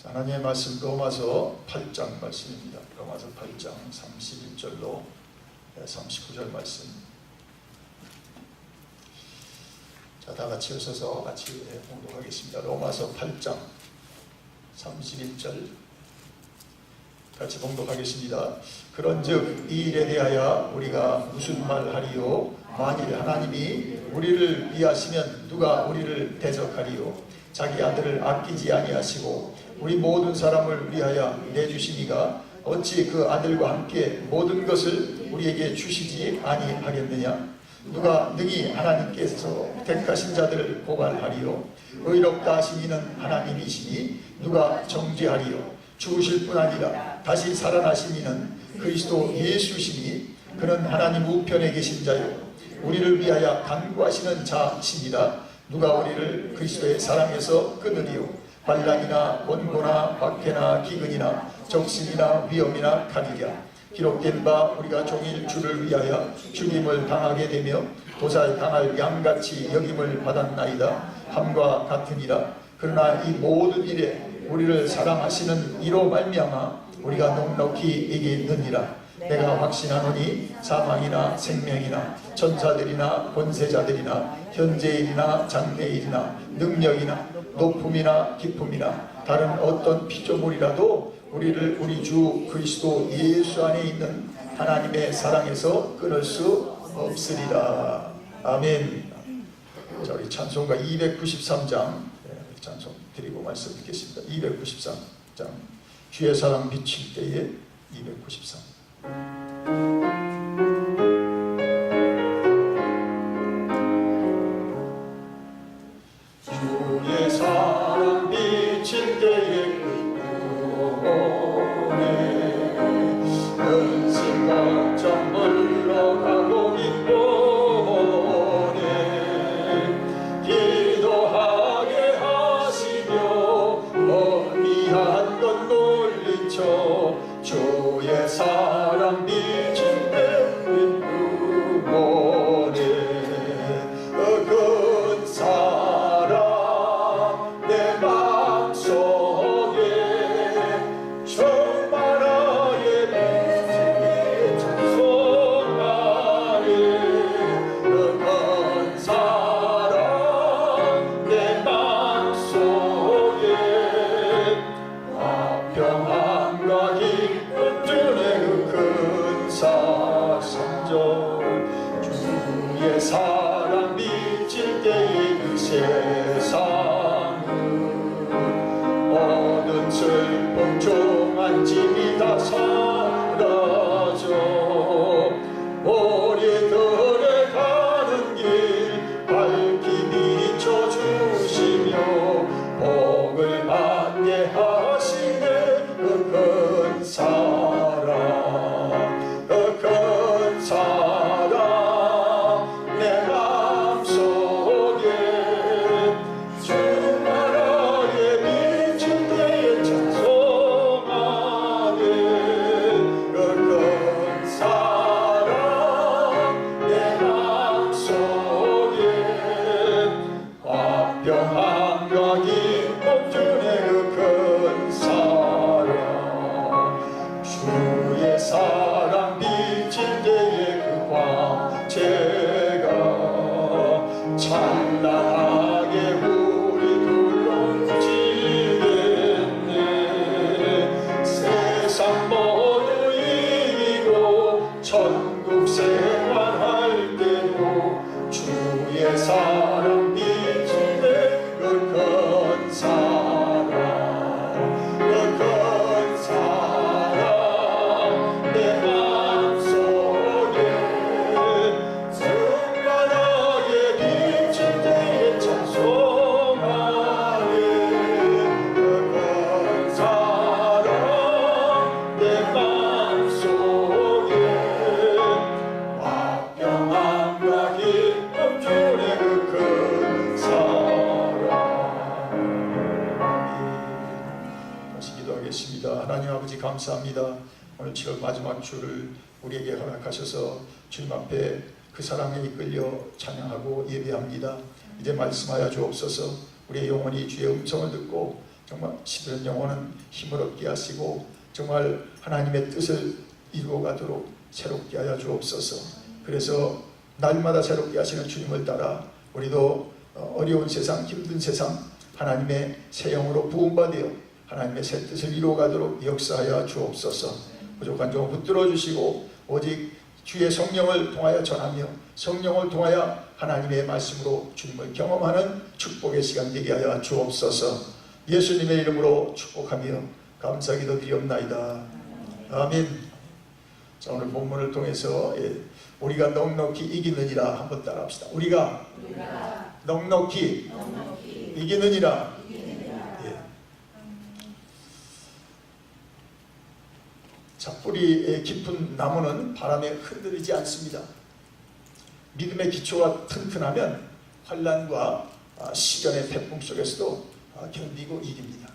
하나님의 말씀 로마서 8장 말씀입니다. 로마서 8장 31절로 39절 말씀. 자, 다 같이 웃어서 같이 공독하겠습니다. 로마서 8장 31절 같이 공독하겠습니다. 그런즉 이 일에 대하여 우리가 무슨 말하리요? 만일 하나님이 우리를 위하시면 누가 우리를 대적하리요? 자기 아들을 아끼지 아니하시고 우리 모든 사람을 위하여 내주시니가 어찌 그 아들과 함께 모든 것을 우리에게 주시지 아니하겠느냐? 누가 능히 하나님께서 택하신 자들을 고발하리요? 의롭다 하신 이는 하나님이시니 누가 정죄하리요? 죽으실 뿐 아니라 다시 살아나신 이는 그리스도 예수시니 그는 하나님 우편에 계신 자요 우리를 위하여 간구하시는 자시니라. 누가 우리를 그리스도의 사랑에서 끊으리요? 환난이나 원고나 박해나 기근이나 적신이나 위험이나 칼이랴. 기록된 바 우리가 종일 주를 위하여 죽임을 당하게 되며 도살 당할 양같이 여김을 받았나이다 함과 같으니라. 그러나 이 모든 일에 우리를 사랑하시는 이로 말미암아 우리가 넉넉히 이기느니라. 내가 확신하노니 사망이나 생명이나 천사들이나 권세자들이나 현재일이나 장래일이나 능력이나 높음이나 깊음이나 다른 어떤 피조물이라도 우리를 우리 주 그리스도 예수 안에 있는 하나님의 사랑에서 끊을 수 없으리라. 아멘. 자, 우리 찬송가 293장 찬송 드리고 말씀 듣겠습니다. 293장 주의 사랑 비칠 때에 293. 주의 사랑 비칠 때에 근심 걱정 물러가고 기뻐네. 기도하게 하시며 어미한 것 놀리쳐 주의 사랑 비칠 때 눈물에 큰 사랑 내 맘속에 충만하게 비치게 찬송하네. 큰 사랑 내 맘속에 화평함과 기쁨 주네 큰 사상절. 주의 사랑 비칠 때에 그 세상은 모든 슬픔 종한 짐이 다 사라져. 우리들의 가는 길 밝히 비춰주시며 복을 받게 하시네 그 큰 사랑. 그 큰 사랑 내 맘속에 주나라에 비칠 때에 찬송하네. 그 큰 사랑 내 맘속에 화평함과 기쁨 주네 그 큰 사랑. 주의 사랑 비칠 때에 그 광채가 찬란하게 우리 둘러지겠네. 세상 모두 이기고 천국 생활할 때도 주의 사랑 비칠 때 그 큰 사랑. 그 큰 사랑 내 맘속에 충만하게 비칠 때에 찬송하네. 그 큰 사랑 내 맘속에 화평함과 기쁨 주네 그 큰 사랑. 다시 기도하겠습니다. 하나님 아버지 감사합니다. 오늘 7월 마지막 주를 우리에게 허락하셔서 주님 앞에 그 사랑에 이끌려 찬양하고 예배합니다. 이제 말씀하여 주옵소서. 우리의 영혼이 주의 음성을 듣고 정말 시들은 영혼은 힘을 얻게 하시고 정말 하나님의 뜻을 이루어가도록 새롭게 하여 주옵소서. 그래서 날마다 새롭게 하시는 주님을 따라 우리도 어려운 세상, 힘든 세상 하나님의 새 영으로 부음받으여 하나님의 새 뜻을 이루어가도록 역사하여 주옵소서. 부족한 점 붙들어 주시고 오직 주의 성령을 통하여 전하며 성령을 통하여 하나님의 말씀으로 주님을 경험하는 축복의 시간 되게 하여 주옵소서. 예수님의 이름으로 축복하며 감사기도 드리옵나이다. 아멘. 자, 오늘 본문을 통해서 우리가 넉넉히 이기느니라 한번 따라합시다. 우리가 넉넉히 이기느니라. 예. 자, 뿌리 깊은 나무는 바람에 흔들리지 않습니다. 믿음의 기초가 튼튼하면 환난과 시련의 태풍 속에서도 견디고 이깁니다.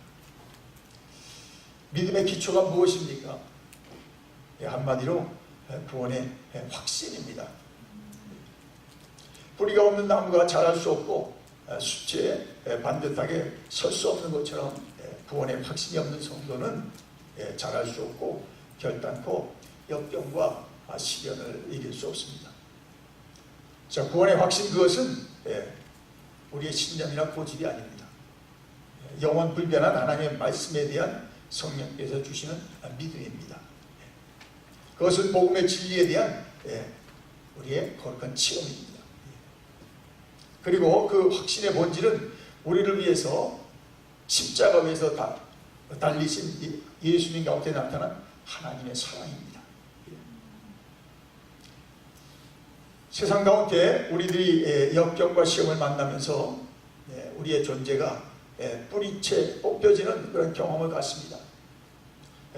믿음의 기초가 무엇입니까? 한마디로 구원의 확신입니다. 뿌리가 없는 나무가 자랄 수 없고 숲에 반듯하게 설 수 없는 것처럼 구원의 확신이 없는 성도는 자랄 수 없고 결단코 역경과 시련을 이길 수 없습니다. 자, 구원의 확신, 그것은 우리의 신념이나 고집이 아닙니다. 영원 불변한 하나님의 말씀에 대한 성령께서 주시는 믿음입니다. 그것은 복음의 진리에 대한 우리의 거룩한 체험입니다. 그리고 그 확신의 본질은 우리를 위해서 십자가 위에서 달리신 예수님 가운데 나타난 하나님의 사랑입니다. 세상 가운데 우리들이 역경과 시험을 만나면서 우리의 존재가 뿌리채 뽑혀지는 그런 경험을 갖습니다.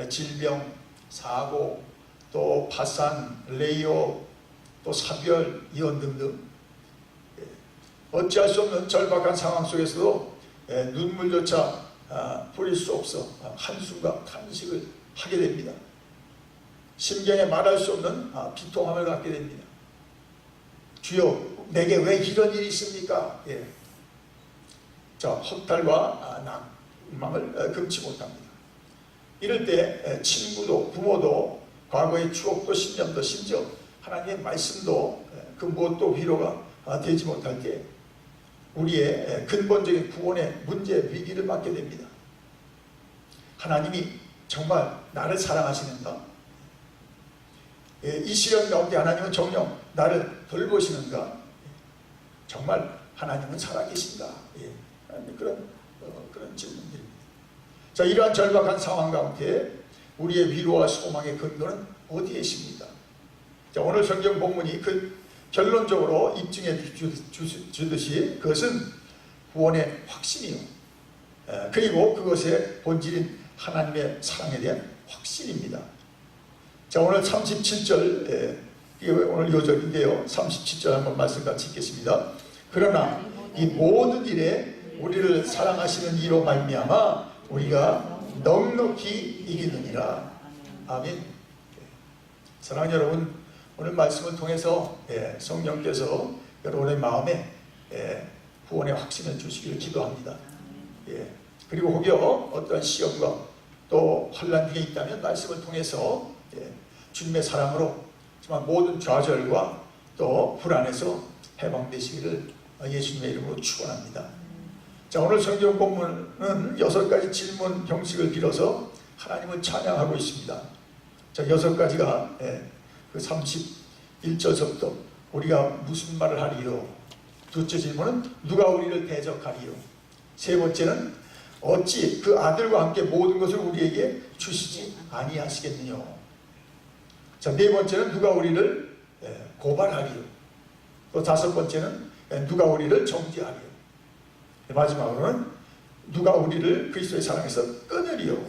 질병, 사고, 또 파산, 레이오, 또 사별, 이혼 등등 어찌할 수 없는 절박한 상황 속에서도 눈물조차 뿌릴 수 없어 한숨과 탄식을 하게 됩니다. 심경에 말할 수 없는 비통함을 갖게 됩니다. 주여, 내게 왜 이런 일이 있습니까? 자, 허탈과 낭망을 금치 못합니다. 이럴 때 친구도 부모도 과거의 추억도 신념도 심지어 하나님의 말씀도 그 무엇도 위로가 되지 못할 때 우리의 근본적인 구원의 문제 위기를 맞게 됩니다. 하나님이 정말 나를 사랑하시는가? 이 시련 가운데 하나님은 정녕 나를 돌보시는가? 정말 하나님은 살아계신가? 그런 질문들입니다. 자, 이러한 절박한 상황 가운데 우리의 위로와 소망의 근거는 어디에 있습니까? 자, 오늘 성경 본문이 그 결론적으로 입증해 주듯이 그것은 구원의 확신이요. 그리고 그것의 본질인 하나님의 사랑에 대한 확신입니다. 자, 오늘 37절, 이게 오늘 요절인데요. 37절 한번 말씀 같이 읽겠습니다. 그러나 이 모든 일에 우리를 사랑하시는 이로 말미암아 우리가 넉넉히 이기느니라. 아멘. 사랑하는 여러분, 오늘 말씀을 통해서 성령께서 여러분의 마음에 구원의 확신을 주시기를 기도합니다. 그리고 혹여 어떠한 시험과 또 환난 중에 있다면 말씀을 통해서 주님의 사랑으로 정말 모든 좌절과 또 불안에서 해방되시기를 예수님의 이름으로 축원합니다. 자, 오늘 성경 본문은 6가지 질문 형식을 빌어서 하나님을 찬양하고 있습니다. 자, 6가지가 그 31절서부터 우리가 무슨 말을 하리요? 둘째 질문은 누가 우리를 대적하리요? 세 번째는 어찌 그 아들과 함께 모든 것을 우리에게 주시지 아니하시겠느냐? 자, 네 번째는 누가 우리를 고발하리요? 또 다섯 번째는 누가 우리를 정죄하리요? 마지막으로는 누가 우리를 그리스도의 사랑에서 끊으리요?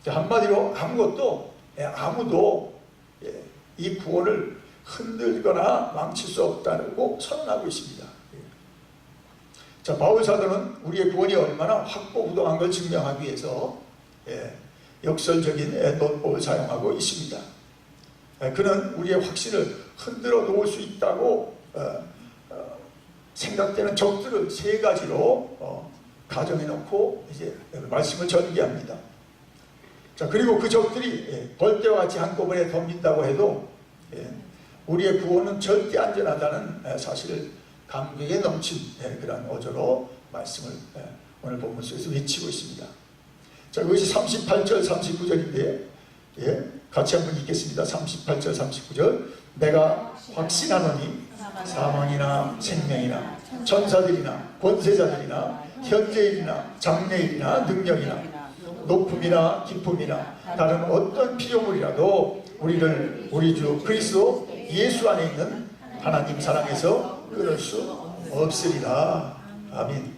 한마디로 아무도 이 구원을 흔들거나 망칠 수 없다고 선언하고 있습니다. 자, 바울 사도는 우리의 구원이 얼마나 확고부동한 걸 증명하기 위해서 역설적인 논법을 사용하고 있습니다. 그는 우리의 확신을 흔들어 놓을 수 있다고 생각되는 적들을 세 가지로 가정해 놓고 이제 말씀을 전개합니다. 자, 그리고 그 적들이 벌떼와 같이 한꺼번에 덤빈다고 해도 우리의 구원은 절대 안전하다는 사실을 감격에 넘친 그런 어조로 말씀을 오늘 본문 속에서 외치고 있습니다. 자, 그것이 38절 39절인데 같이 한번 읽겠습니다. 38절 39절 내가 확신하노니 사망이나 생명이나 천사들이나 권세자들이나 현재일이나 장래일이나 능력이나 높음이나 깊음이나 다른 어떤 피조물이라도 우리를 우리 주 그리스도 예수 안에 있는 하나님 사랑에서 끊을 수 없으리라. 아멘.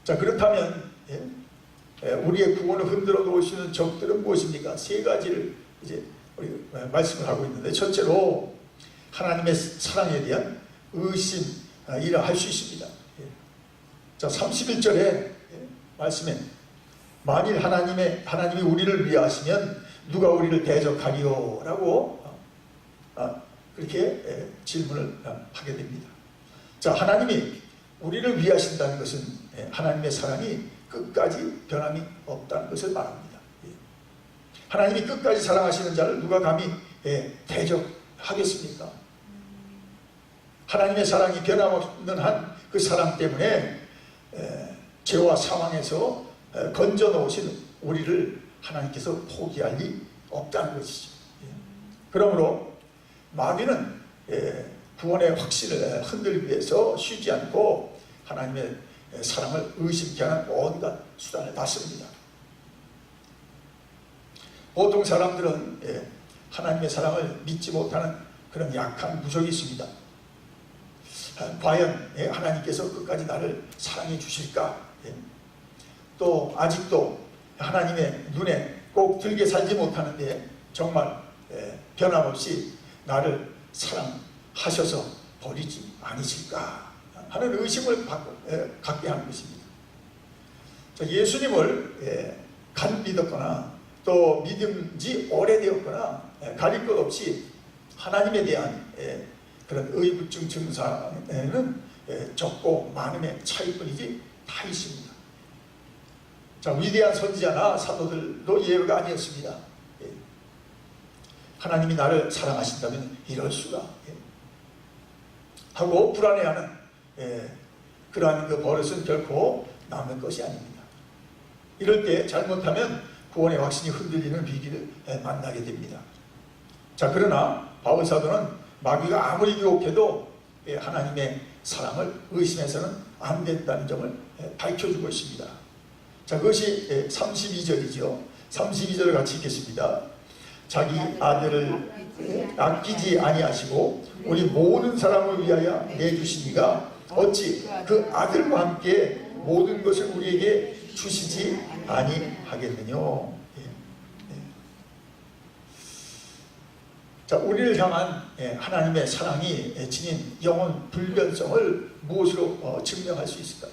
자, 그렇다면 우리의 구원을 흔들어 놓을 수 있는 적들은 무엇입니까? 세 가지를 이제 우리 말씀을 하고 있는데, 첫째로 하나님의 사랑에 대한 의심이라 할 수 있습니다. 자, 31절에 말씀에 만일 하나님이 우리를 위하시면 누가 우리를 대적하리요? 라고 그렇게 질문을 하게 됩니다. 자, 하나님이 우리를 위하신다는 것은 하나님의 사랑이 끝까지 변함이 없다는 것을 말합니다. 하나님이 끝까지 사랑하시는 자를 누가 감히 대적하겠습니까? 하나님의 사랑이 변함없는 한 그 사랑 때문에 죄와 사망에서 건져 놓으신 우리를 하나님께서 포기할 리 없다는 것이죠. 그러므로 마귀는 구원의 확신을 흔들기 위해서 쉬지 않고 하나님의 사랑을 의심케 하는 온갖 수단을 다 씁니다. 보통 사람들은 하나님의 사랑을 믿지 못하는 그런 약한 부족이 있습니다. 과연 하나님께서 끝까지 나를 사랑해 주실까? 또 아직도 하나님의 눈에 꼭 들게 살지 못하는데 정말 변함없이 나를 사랑하셔서 버리지 않으실까 하는 의심을 갖게 하는 것입니다. 예수님을 간 믿었거나 또 믿은 지 오래되었거나 가릴 것 없이 하나님에 대한 그런 의구증 증상에는 적고 많음의 차이뿐이지 다 있습니다. 자, 위대한 선지자나 사도들도 예외가 아니었습니다. 하나님이 나를 사랑하신다면 이럴 수가 하고 불안해하는 그러한 그 버릇은 결코 남의 것이 아닙니다. 이럴 때 잘못하면 구원의 확신이 흔들리는 위기를 만나게 됩니다. 자, 그러나 바울 사도는 마귀가 아무리 유혹해도 하나님의 사랑을 의심해서는 안 된다는 점을 밝혀주고 있습니다. 자, 그것이 32절이죠. 32절을 같이 읽겠습니다. 자기 아들을 아끼지 아니하시고 우리 모든 사람을 위하여 내주시니가 어찌 그 아들과 함께 모든 것을 우리에게 주시지 아니하겠느냐. 자, 우리를 향한 하나님의 사랑이 지닌 영혼 불변성을 무엇으로 증명할 수 있을까요?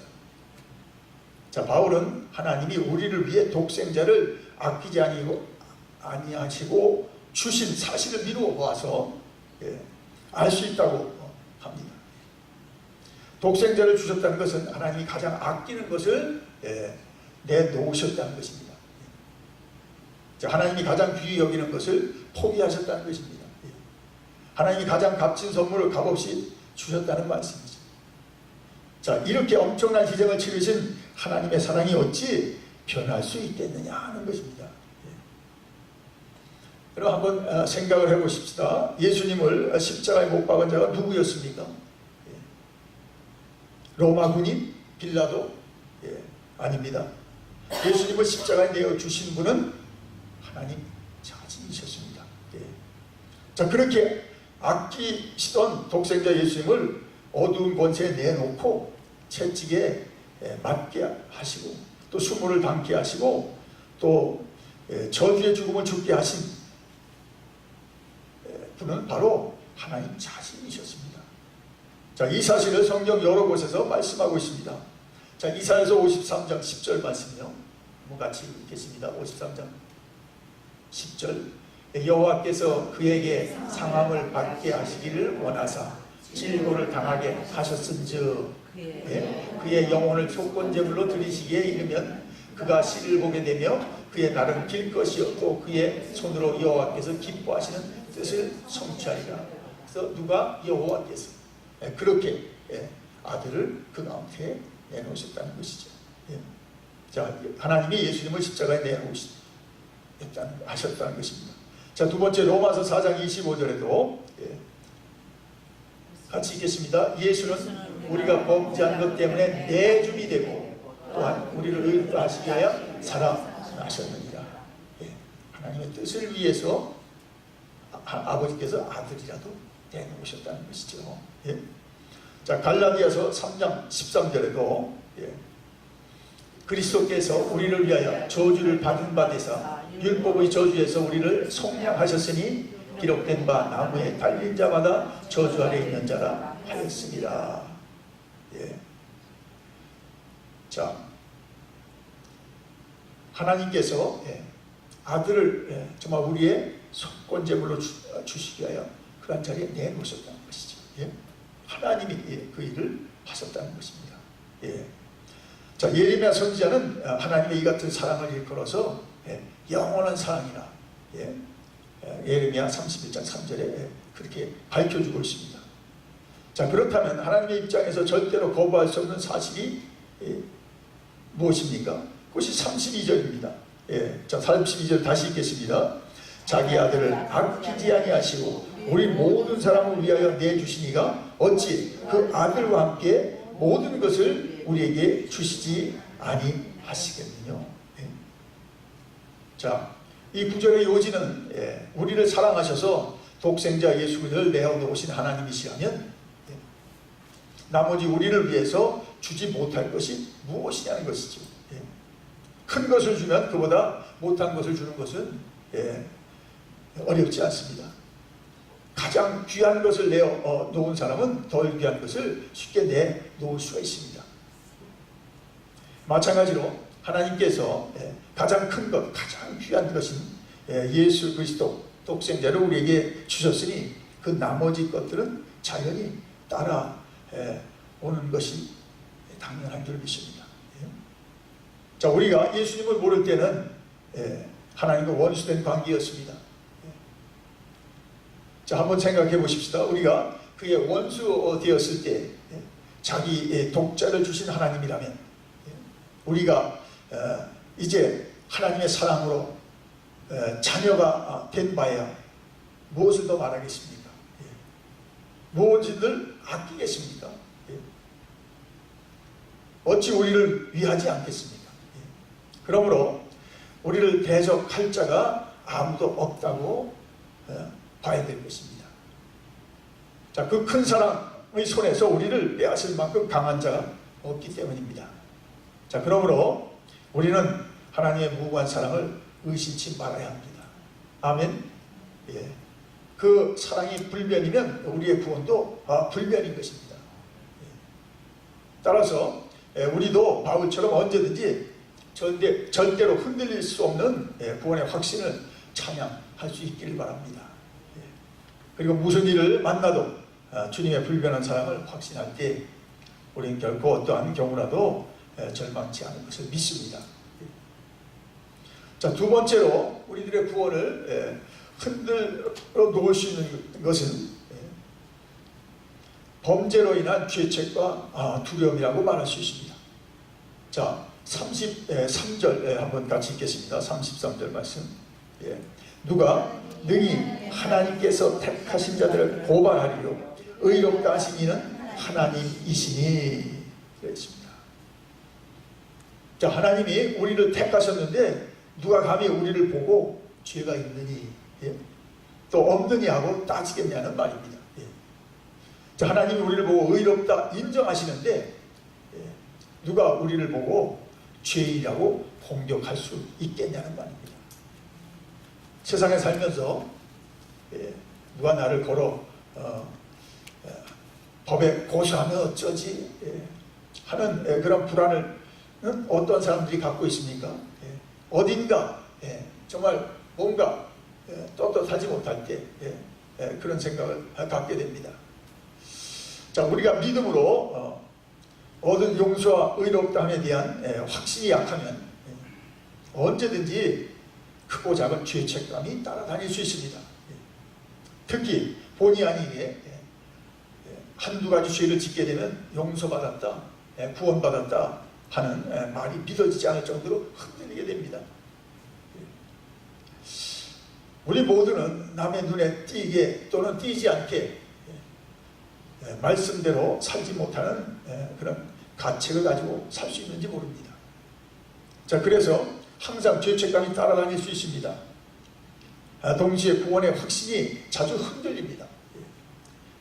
자, 바울은 하나님이 우리를 위해 독생자를 아끼지 아니하시고 주신 사실을 미루어 보아서 알 수 있다고 합니다. 독생자를 주셨다는 것은 하나님이 가장 아끼는 것을 내놓으셨다는 것입니다. 자, 하나님이 가장 귀히 여기는 것을 포기하셨다는 것입니다. 하나님이 가장 값진 선물을 값없이 주셨다는 말씀이죠. 자, 이렇게 엄청난 희생을 치르신 하나님의 사랑이 어찌 변할 수 있겠느냐 하는 것입니다. 그럼 한번 생각을 해보십시다. 예수님을 십자가에 못 박은 자가 누구였습니까? 로마 군인? 빌라도? 아닙니다. 예수님을 십자가에 내어주신 분은 하나님 자신이셨습니다. 자, 그렇게 아끼시던 독생자 예수님을 어두운 권세에 내놓고 채찍에 맞게 하시고 또 수모를 담게 하시고 또 저주의 죽음을 죽게 하신 분은 바로 하나님 자신이셨습니다. 자, 이 사실을 성경 여러 곳에서 말씀하고 있습니다. 자, 이사야서 53장 10절 말씀이요. 같이 읽겠습니다. 53장 10절 여호와께서 그에게 상함을 받게 하시기를 원하사 질고를 당하게 하셨은즉 그의 영혼을 속건제물로 드리시기에 이르면 그가 씨를 보게 되며 그의 날은 길 것이요 또 그의 손으로 여호와께서 기뻐하시는 뜻을 성취하리라. 그래서 누가? 여호와께서 그렇게 아들을 그 가운데 내놓으셨다는 것이죠. 자, 하나님이 예수님을 십자가에 하셨다는 것입니다. 자, 두 번째 로마서 4장 25절에도 같이 읽겠습니다. 예수는 우리가 범죄한 것 때문에 내줌이 되고 또한 우리를 의롭게 하시기 위하여 살아나셨느니라. 하나님의 뜻을 위해서 아버지께서 아들이라도 내놓으셨다는 것이죠. 자, 갈라디아서 3장 13절에도 그리스도께서 우리를 위하여 저주를 받은 바 되사 율법의 저주에서 우리를 속량하셨으니 기록된 바 나무에 달린 자마다 저주 아래 있는 자라 하였습니다. 자, 하나님께서 아들을 정말 우리의 속건제물로 주시기 위하여 그런 자리에 내놓으셨다는 것이죠. 하나님이 그 일을 하셨다는 것입니다. 자, 예레미야 선지자는 하나님의 이 같은 사랑을 일컬어서 영원한 사랑이라 예레미야 31장 3절에 그렇게 밝혀주고 있습니다. 자, 그렇다면 하나님의 입장에서 절대로 거부할 수 없는 사실이 무엇입니까? 그것이 32절입니다. 자, 32절 다시 읽겠습니다. 자기 아들을 아끼지 아니하시고 우리 모든 사람을 위하여 내주시니가 어찌 그 아들과 함께 모든 것을 우리에게 주시지 아니하시겠느냐. 자, 이 구절의 요지는 우리를 사랑하셔서 독생자 예수 그리스도를 내어놓으신 하나님이시라면 나머지 우리를 위해서 주지 못할 것이 무엇이냐는 것이죠. 큰 것을 주면 그보다 못한 것을 주는 것은 어렵지 않습니다. 가장 귀한 것을 내어 놓은 사람은 덜 귀한 것을 쉽게 내놓을 수가 있습니다. 마찬가지로 하나님께서 가장 큰 것, 가장 귀한 것인 예수 그리스도 독생자를 우리에게 주셨으니 그 나머지 것들은 자연히 따라 오는 것이 당연한 줄 믿습니다. 자, 우리가 예수님을 모를 때는 하나님과 원수된 관계였습니다. 자, 한번 생각해 보십시다. 우리가 그의 원수 되었을 때 자기 독자를 주신 하나님이라면 우리가 이제 하나님의 사랑으로 자녀가 된 바에야 무엇을 더 말하겠습니까? 무엇을 아끼겠습니까? 어찌 우리를 위하지 않겠습니까? 그러므로 우리를 대적할 자가 아무도 없다고 봐야 될 것입니다. 자, 그 큰 사랑의 손에서 우리를 빼앗을 만큼 강한 자가 없기 때문입니다. 자, 그러므로 우리는 하나님의 무고한 사랑을 의심치 말아야 합니다. 아멘. 그 사랑이 불변이면 우리의 구원도 불변인 것입니다. 따라서 우리도 바울처럼 언제든지 절대로 흔들릴 수 없는 구원의 확신을 찬양할 수 있기를 바랍니다. 그리고 무슨 일을 만나도 주님의 불변한 사랑을 확신할 때 우리는 결코 어떠한 경우라도 절망치 않을 것을 믿습니다. 자, 두 번째로 우리들의 구원을 흔들어 놓을 수 있는 것은 범죄로 인한 죄책과 두려움이라고 말할 수 있습니다. 자, 33절 한번 같이 읽겠습니다. 33절 말씀. 누가 능히 하나님께서 택하신 자들을 고발하리로 의롭다 하신 이는 하나님이시니 그랬습니다. 자, 하나님이 우리를 택하셨는데 누가 감히 우리를 보고 죄가 있느니 또 없느니 하고 따지겠냐는 말입니다. 자, 하나님이 우리를 보고 의롭다 인정하시는데 누가 우리를 보고 죄인이라고 공격할 수 있겠냐는 말입니다. 세상에 살면서 누가 나를 걸어 법에 고소하면 어쩌지 하는 그런 불안을 어떤 사람들이 갖고 있습니까? 어딘가 정말 뭔가 떳떳하지 못할 때 그런 생각을 갖게 됩니다. 자, 우리가 믿음으로 얻은 용서와 의롭다함에 대한 확신이 약하면 언제든지 크고 작은 죄책감이 따라다닐 수 있습니다. 특히 본의 아니게 한두 가지 죄를 짓게 되면 용서받았다, 구원받았다 하는 말이 믿어지지 않을 정도로 흔들리게 됩니다. 우리 모두는 남의 눈에 띄게 또는 띄지 않게 말씀대로 살지 못하는 그런 가책을 가지고 살 수 있는지 모릅니다. 자, 그래서 항상 죄책감이 따라다닐 수 있습니다. 동시에 구원의 확신이 자주 흔들립니다.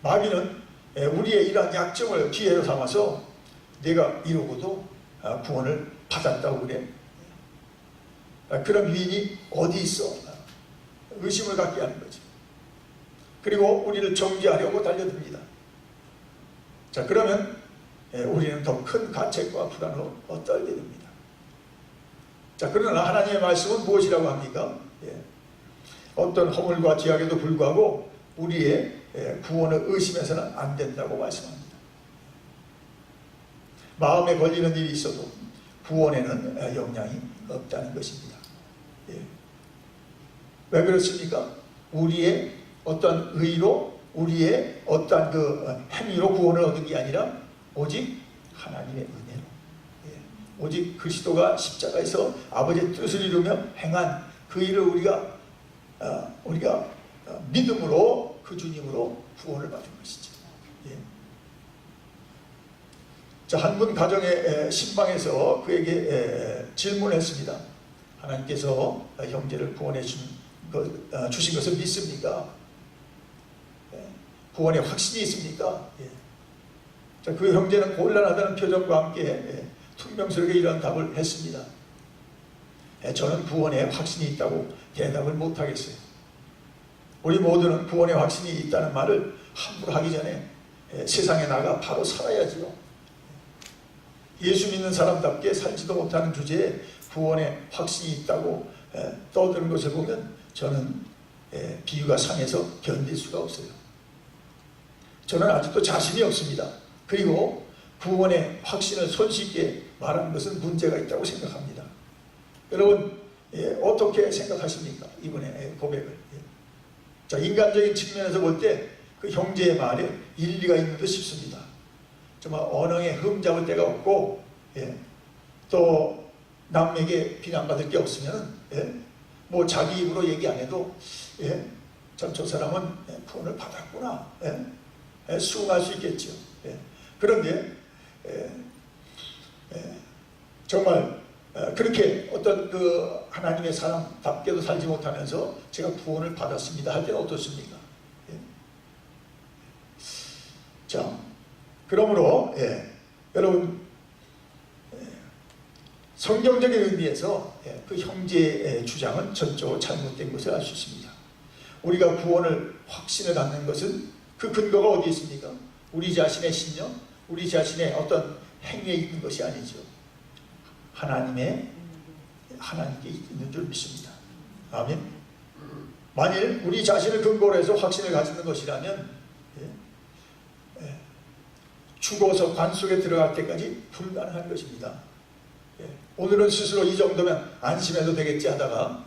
마귀는 우리의 이러한 약점을 기회로 삼아서 내가 이러고도 구원을 받았다고 그래, 그런 위인이 어디 있어, 의심을 갖게 하는 거죠. 그리고 우리를 정죄하려고 달려듭니다. 자, 그러면 우리는 더 큰 가책과 불안으로 떨게 됩니다. 자, 그러나 하나님의 말씀은 무엇이라고 합니까? 어떤 허물과 죄악에도 불구하고 우리의 구원을 의심해서는 안 된다고 말씀합니다. 마음에 걸리는 일이 있어도 구원에는 영향이 없다는 것입니다. 왜 그렇습니까? 우리의 어떤 의로, 우리의 어떤 그 행위로 구원을 얻은 게 아니라 오직 하나님의 은혜로, 오직 그리스도가 십자가에서 아버지의 뜻을 이루며 행한 그 일을 우리가 믿음으로, 그 주님으로 구원을 받은 것이죠. 자, 한 분 가정의 신방에서 그에게 질문했습니다. 하나님께서 형제를 구원해 주신 것을 믿습니까? 구원의 확신이 있습니까? 자, 그 형제는 곤란하다는 표정과 함께 퉁명스럽게 이런 답을 했습니다. 저는 구원의 확신이 있다고 대답을 못하겠어요. 우리 모두는 구원의 확신이 있다는 말을 함부로 하기 전에 세상에 나가 바로 살아야지요. 예수 믿는 사람답게 살지도 못하는 주제에 구원의 확신이 있다고 떠드는 것을 보면 저는 비유가 상해서 견딜 수가 없어요. 저는 아직도 자신이 없습니다. 그리고 구원의 확신을 손쉽게 말하는 것은 문제가 있다고 생각합니다. 여러분, 어떻게 생각하십니까? 이번에 고백을. 자, 인간적인 측면에서 볼 때 그 형제의 말에 일리가 있는 듯 싶습니다. 정말 언어에 흠잡을 데가 없고, 또 남에게 비난받을 게 없으면 뭐 자기 입으로 얘기 안 해도 참 저 사람은 구원을 받았구나, 수긍할 수 있겠죠. 그런데 정말 그렇게 어떤 그 하나님의 사람답게도 살지 못하면서 제가 구원을 받았습니다 할 때는 어떻습니까? 자, 그러므로 여러분, 성경적인 의미에서 그 형제의 주장은 전적으로 잘못된 것을 알 수 있습니다. 우리가 구원을 확신을 갖는 것은 그 근거가 어디 있습니까? 우리 자신의 신념, 우리 자신의 어떤 행위에 있는 것이 아니죠. 하나님께 있는 줄 믿습니다. 아멘. 만일 우리 자신을 근거로 해서 확신을 가지는 것이라면 죽어서 관 속에 들어갈 때까지 불가능한 것입니다. 오늘은 스스로 이 정도면 안심해도 되겠지 하다가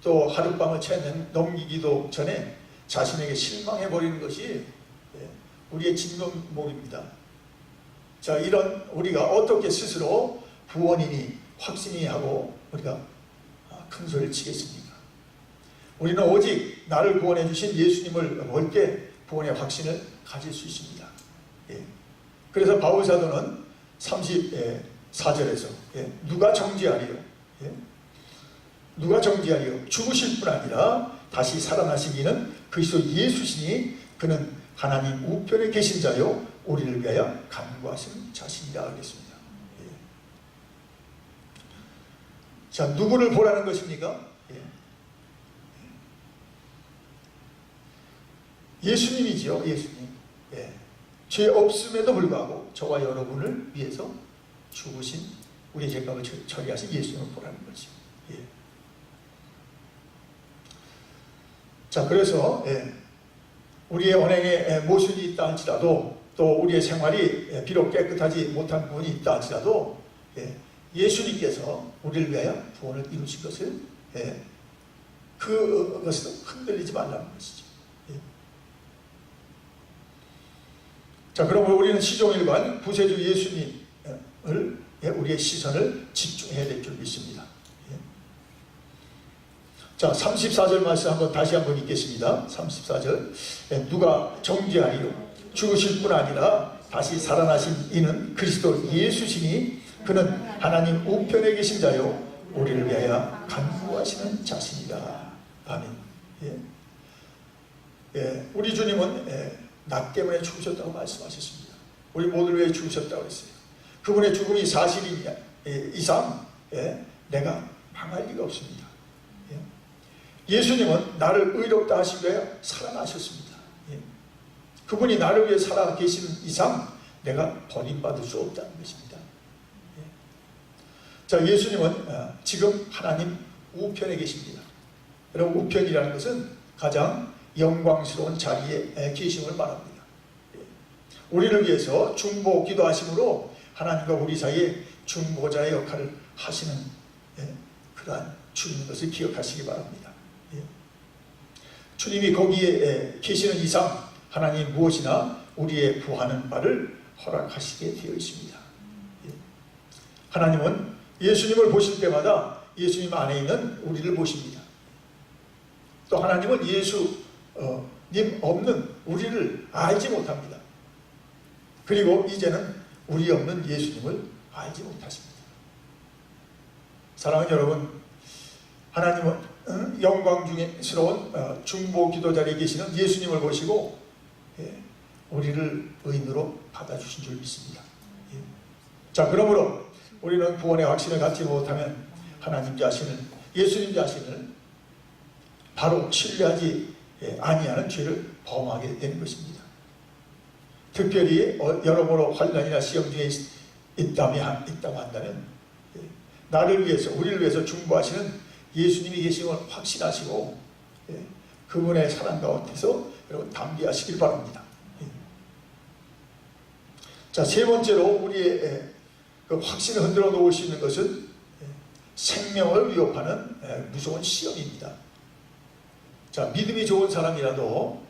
또 하룻밤을 채 넘기기도 전에 자신에게 실망해버리는 것이 우리의 진면목입니다. 자, 이런 우리가 어떻게 스스로 구원이니 확신이 하고 우리가 큰 소리를 치겠습니까? 우리는 오직 나를 구원해 주신 예수님을 볼 때 구원의 확신을 가질 수 있습니다. 그래서 바울 사도는 34절에서 누가 정죄하리요? 누가 정죄하리요? 죽으실 뿐 아니라 다시 살아나신 이는 그리스도 예수시니 그는 하나님 우편에 계신 자요 우리를 위하여 간구하신 자신이라 하겠습니다. 자, 누구를 보라는 것입니까? 예수님이지요. 예수님. 죄 없음에도 불구하고 저와 여러분을 위해서 죽으신, 우리의 죄값을 처리하신 예수님을 보라는 거죠. 자, 그래서 우리의 언행에 모순이 있다 할지라도 또 우리의 생활이 비록 깨끗하지 못한 부분이 있다 할지라도 예수님께서 우리를 위하여 구원을 이루신 것을 그것을 흔들리지 말라는 것이죠. 자, 그러므로 우리는 시종일관 구세주 예수님을 우리의 시선을 집중해야 될 줄 믿습니다. 자, 34절 말씀 다시 한번 읽겠습니다. 34절. 누가 정죄하리요? 죽으실 뿐 아니라 다시 살아나신 이는 그리스도 예수시니 그는 하나님 우편에 계신 자요 우리를 위하여 간구하시는 자신이다. 아멘. 우리 주님은 나 때문에 죽으셨다고 말씀하셨습니다. 우리 모두를 위해 죽으셨다고 했어요. 그분의 죽음이 사실인 이상 내가 망할 리가 없습니다. 예수님은 나를 의롭다 하시기 위해 살아나셨습니다. 그분이 나를 위해 살아 계시는 이상 내가 버림받을 수 없다는 것입니다. 자, 예수님은 지금 하나님 우편에 계십니다. 여러분, 우편이라는 것은 가장 영광스러운 자리에 계심을 말합니다. 우리를 위해서 중보 기도하심으로 하나님과 우리 사이에 중보자의 역할을 하시는 그러한 주님인 것을 기억하시기 바랍니다. 주님이 거기에 계시는 이상 하나님 무엇이나 우리의 구하는 바를 허락하시게 되어 있습니다. 하나님은 예수님을 보실 때마다 예수님 안에 있는 우리를 보십니다. 또 하나님은 예수님 없는 우리를 알지 못합니다. 그리고 이제는 우리 없는 예수님을 알지 못하십니다. 사랑하는 여러분, 하나님은 영광스러운 중보 기도 자리에 계시는 예수님을 보시고 우리를 의인으로 받아주신 줄 믿습니다. 자, 그러므로 우리는 구원의 확신을 갖지 못하면 하나님 자신을, 예수님 자신을 바로 신뢰하지 아니하는 죄를 범하게 되는 것입니다. 특별히 여러모로 환난이나 시험 중에 있다고 한다면 나를 위해서, 우리를 위해서 중보하시는 예수님이 계심을 확신하시고 그분의 사랑 가운데서 여러분 담대하시길 바랍니다. 자, 세 번째로 우리의 그 확신을 흔들어 놓을 수 있는 것은 생명을 위협하는 무서운 시험입니다. 자, 믿음이 좋은 사람이라도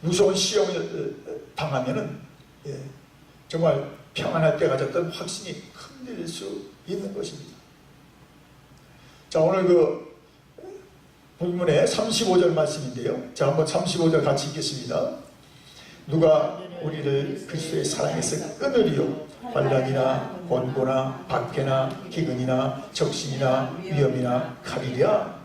무서운 시험을 당하면은 정말 평안할 때 가졌던 확신이 흔들릴 수 있는 것입니다. 자, 오늘 그 본문의 35절 말씀인데요. 자, 한번 35절 같이 읽겠습니다. 누가 우리를 그리스도의 사랑에서 끊으리요? 환난이나 곤고나 박해나 기근이나 적신이나 위험이나 칼이랴.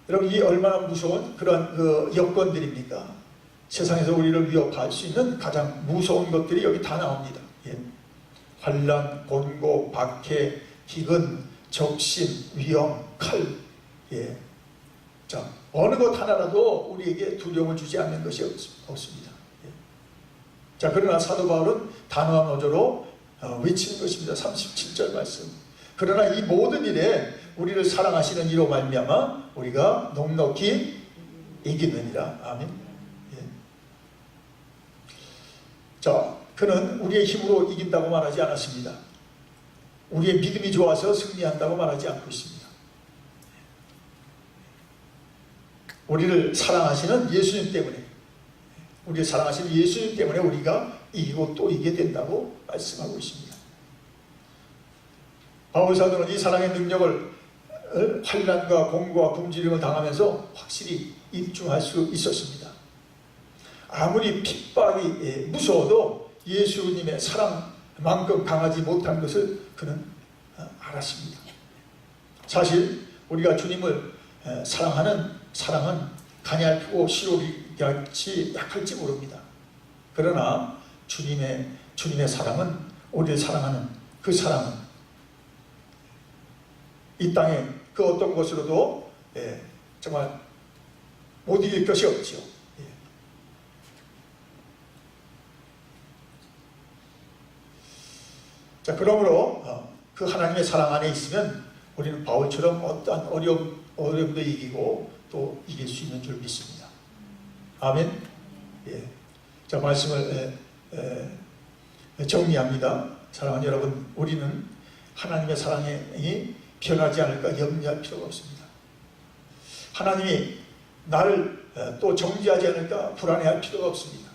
여러분, 이 얼마나 무서운 그런 그 여건들입니까? 세상에서 우리를 위협할 수 있는 가장 무서운 것들이 여기 다 나옵니다. 환난, 곤고, 박해, 기근, 적신, 위험, 칼. 자, 어느 것 하나라도 우리에게 두려움을 주지 않는 것이 없습니다. 자, 그러나 사도 바울은 단호한 어조로 외치는 것입니다. 37절 말씀. 그러나 이 모든 일에 우리를 사랑하시는 이로 말미암아 우리가 넉넉히 이기느니라. 아멘. 자, 그는 우리의 힘으로 이긴다고 말하지 않았습니다. 우리의 믿음이 좋아서 승리한다고 말하지 않고 있습니다. 우리를 사랑하시는 예수님 때문에, 우리를 사랑하시는 예수님 때문에 우리가 이기고 또 이기게 된다고 말씀하고 있습니다. 바울 사도는 이 사랑의 능력을 환난과 공고와 굶주림을 당하면서 확실히 입증할 수 있었습니다. 아무리 핍박이 무서워도 예수님의 사랑만큼 강하지 못한 것을 그는 알았습니다. 사실 우리가 주님을 사랑하는 사랑은 가냘프고 시로리같이 약할지 모릅니다. 그러나 주님의 사랑은, 우리를 사랑하는 그 사랑은 이 땅에 그 어떤 것으로도 정말 못 이길 것이 없지요. 자, 그러므로 그 하나님의 사랑 안에 있으면 우리는 바울처럼 어떠한 어려움도 이기고 또 이길 수 있는 줄 믿습니다. 아멘. 자, 말씀을 정리합니다. 사랑하는 여러분, 우리는 하나님의 사랑이 변하지 않을까 염려할 필요가 없습니다. 하나님이 나를 또 정죄하지 않을까 불안해할 필요가 없습니다.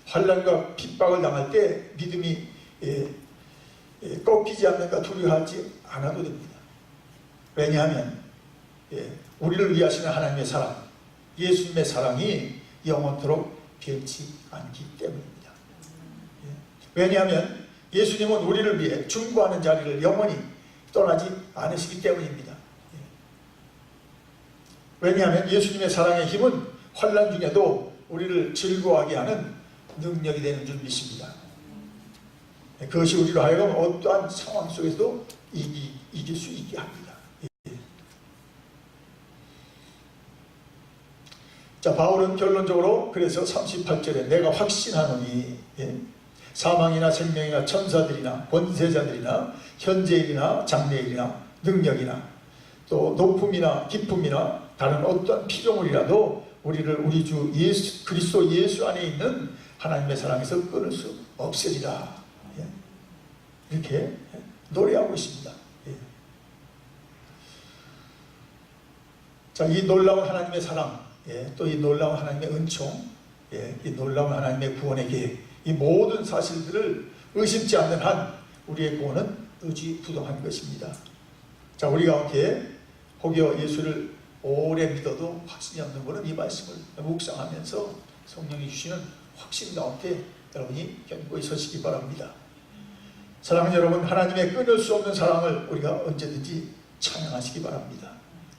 환난과 핍박을 당할 때 믿음이 꺾이지 않는가 두려워하지 않아도 됩니다. 왜냐하면 우리를 위하시는 하나님의 사랑, 예수님의 사랑이 영원토록 변치 않기 때문입니다. 왜냐하면 예수님은 우리를 위해 중보하는 자리를 영원히 떠나지 않으시기 때문입니다. 왜냐하면 예수님의 사랑의 힘은 환난 중에도 우리를 즐거워하게 하는 능력이 되는 줄 믿습니다. 그것이 우리로 하여금 어떠한 상황 속에서도 이길 수 있게 합니다. 자, 바울은 결론적으로 그래서 38절에 내가 확신하노니 사망이나 생명이나 천사들이나 권세자들이나 현재일이나 장래일이나 능력이나 또 높음이나 깊음이나 다른 어떤 피조물이라도 우리를 우리 주 예수 그리스도 예수 안에 있는 하나님의 사랑에서 끊을 수 없으리라. 이렇게 노래하고 있습니다. 자, 이 놀라운 하나님의 사랑, 또 이 놀라운 하나님의 은총, 이 놀라운 하나님의 구원의 계획, 이 모든 사실들을 의심치 않는 한 우리의 구원은 의지부동한 것입니다. 자, 우리 가운데 혹여 예수를 오래 믿어도 확신이 없는 분은 이 말씀을 묵상하면서 성령이 주시는 확신 가운데 여러분이 견고히 서시기 바랍니다. 사랑하는 여러분, 하나님의 끊을 수 없는 사랑을 우리가 언제든지 찬양하시기 바랍니다.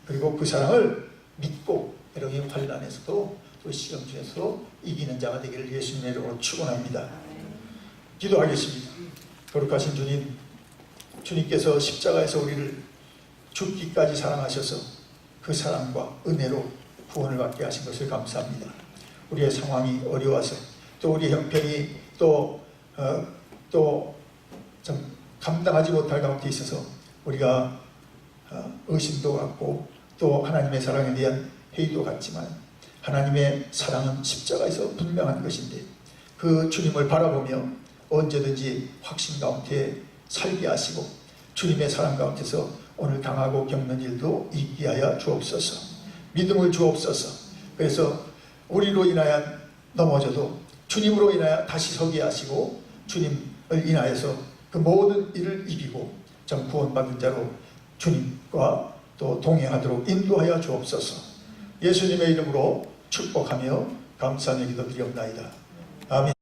그리고 그 사랑을 믿고 여러분의 환난에서도 또 시험 중에서도 이기는 자가 되기를 예수님의 이름으로 축원합니다. 기도하겠습니다. 거룩하신 주님, 주님께서 십자가에서 우리를 죽기까지 사랑하셔서 그 사랑과 은혜로 구원을 받게 하신 것을 감사합니다. 우리의 상황이 어려워서 또 우리 형편이 또 좀 감당하지 못할 가운데 있어서 우리가 의심도 갖고 또 하나님의 사랑에 대한 회의도 갖지만 하나님의 사랑은 십자가에서 분명한 것인데 그 주님을 바라보며 언제든지 확신 가운데 살게 하시고 주님의 사랑 가운데서 오늘 당하고 겪는 일도 있게 하여 주옵소서. 믿음을 주옵소서. 그래서 우리로 인하여 넘어져도 주님으로 인하여 다시 서게 하시고 주님을 인하여서 그 모든 일을 이기고 전 구원받은 자로 주님과 또 동행하도록 인도하여 주옵소서. 예수님의 이름으로 축복하며 감사의 기도 드리옵나이다. 아멘.